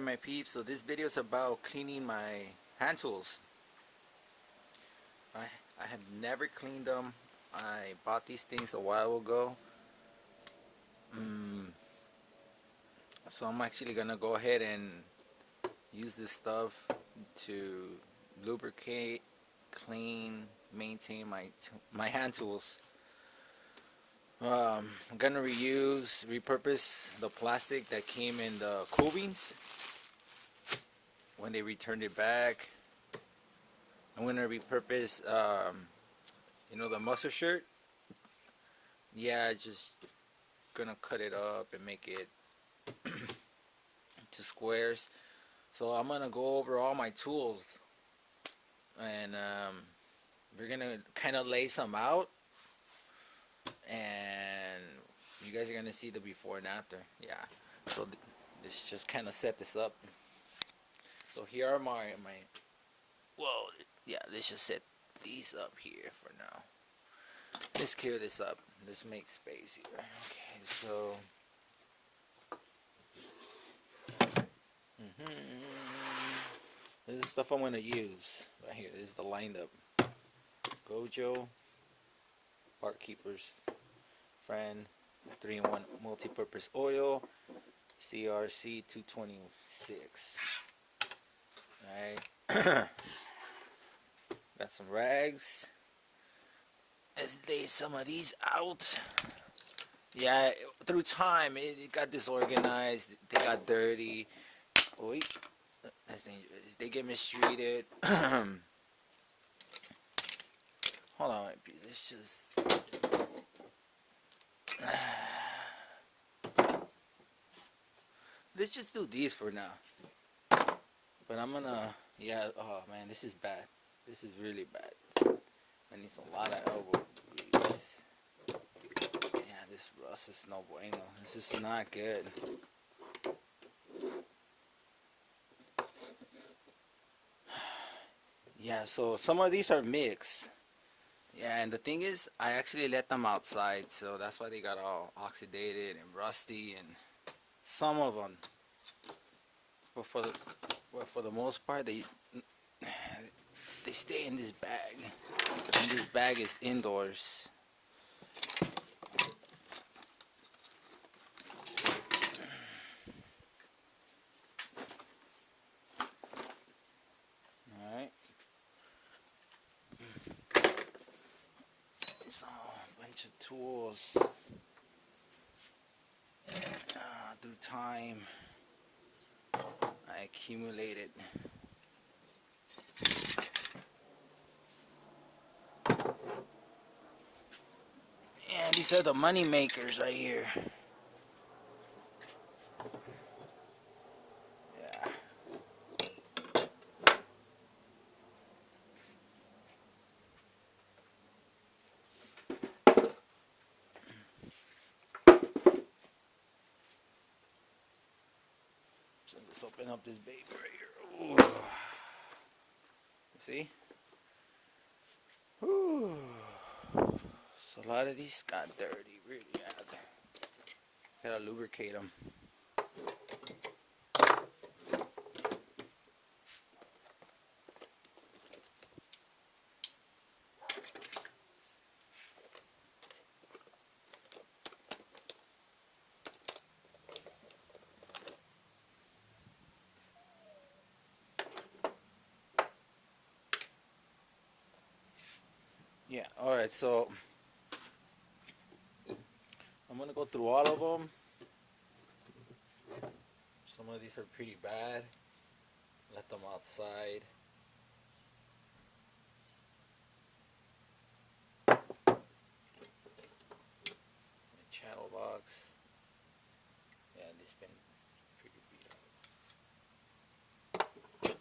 my peeps. So this video is about cleaning my hand tools. I had never cleaned them. I bought these things a while ago. So I'm actually gonna go ahead and use this stuff to lubricate, clean, maintain my hand tools. I'm gonna repurpose the plastic that came in the cool beans when they returned it back. I'm gonna repurpose, the mustard shirt. Yeah, just gonna cut it up and make it to squares. So I'm gonna go over all my tools, and we're gonna kind of lay some out, and you guys are gonna see the before and after. Yeah. So let's just kind of set this up. So here are my. Well, yeah. Let's just set these up here for now. Let's clear this up. Let's make space here. Okay, so this is stuff I'm gonna use right here. This is the lined up Gojo Park Keepers Friend 3-in-1 multi-purpose oil, CRC 226. Alright. Got some rags. Let's lay some of these out. Yeah, through time it got disorganized. They got dirty. Wait, that's dangerous. They get mistreated. Hold on, let's just. Let's just do these for now. But I'm gonna. Yeah. Oh man, this is bad. This is really bad. I need a lot of elbow grease. Yeah, this rust is no bueno. This is not good. Yeah, so some of these are mixed. Yeah, and the thing is, I actually let them outside, so that's why they got all oxidated and rusty, and some of them. But for the most part, they stay in this bag, and this bag is indoors. All right. It's a bunch of tools. Through time, I accumulated. And these are the money makers right here. Yeah. So let's open up this baby right here. Ooh. See? Ooh. So a lot of these got dirty, really bad. Gotta lubricate them. Yeah, alright, so I'm gonna go through all of them. Some of these are pretty bad. Let them outside. My channel locks. Yeah, this been pretty beat up.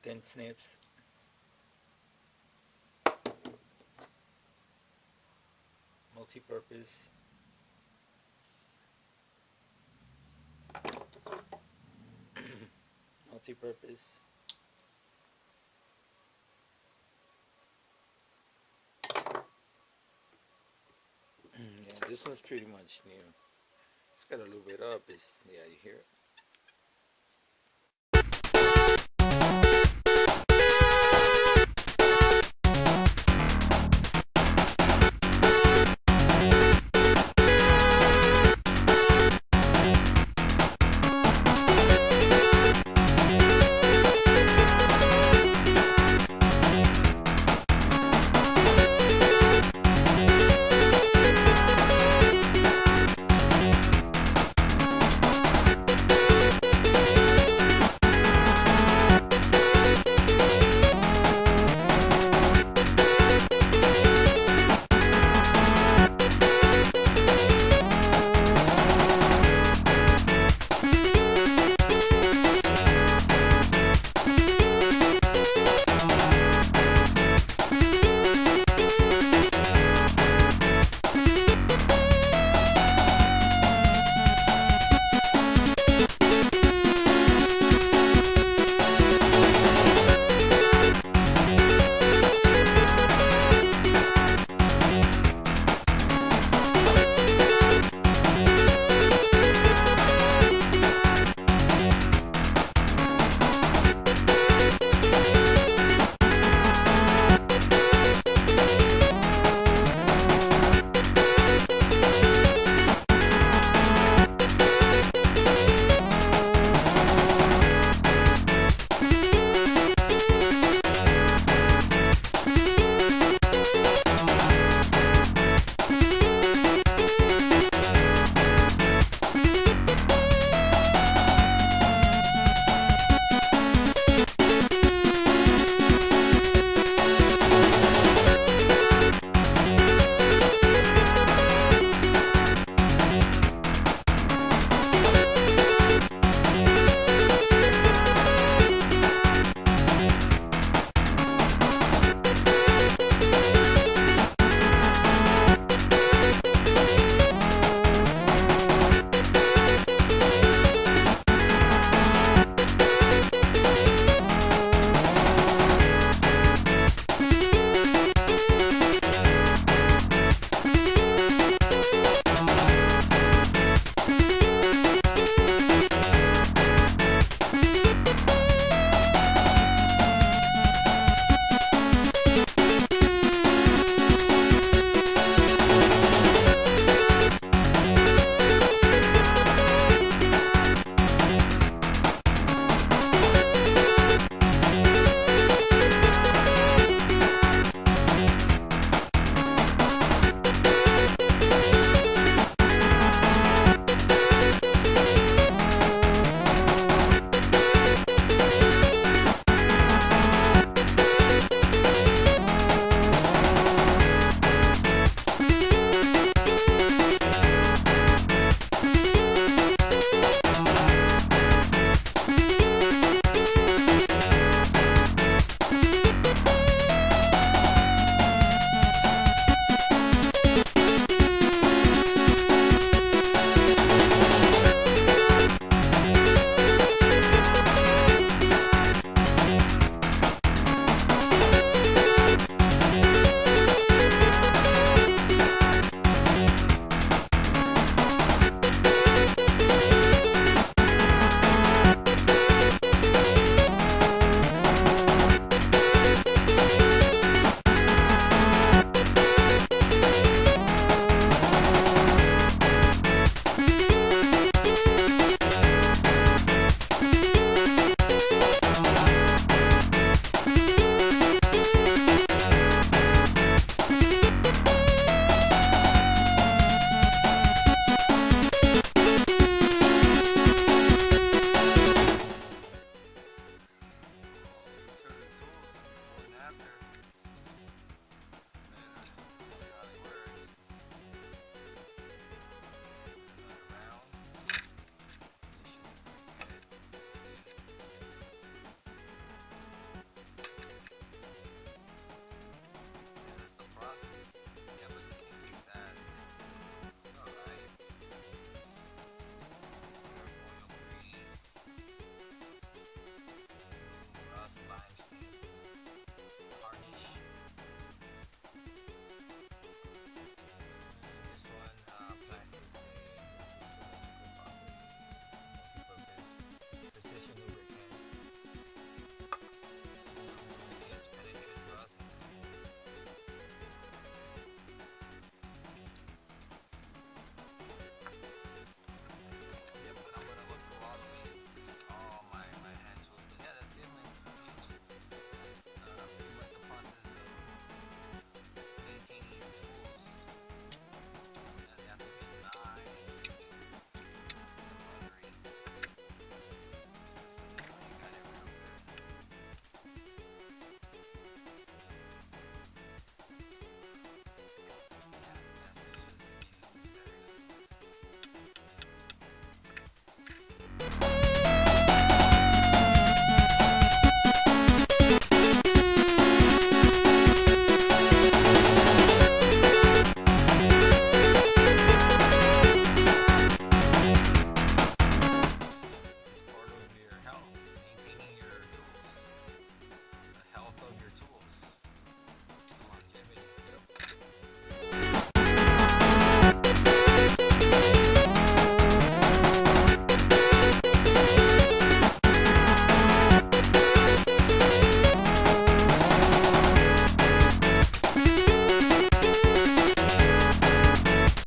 Thin snips. Multi-purpose. Multi-purpose. Yeah, this one's pretty much new. It's got a little bit up. Yeah, you hear it?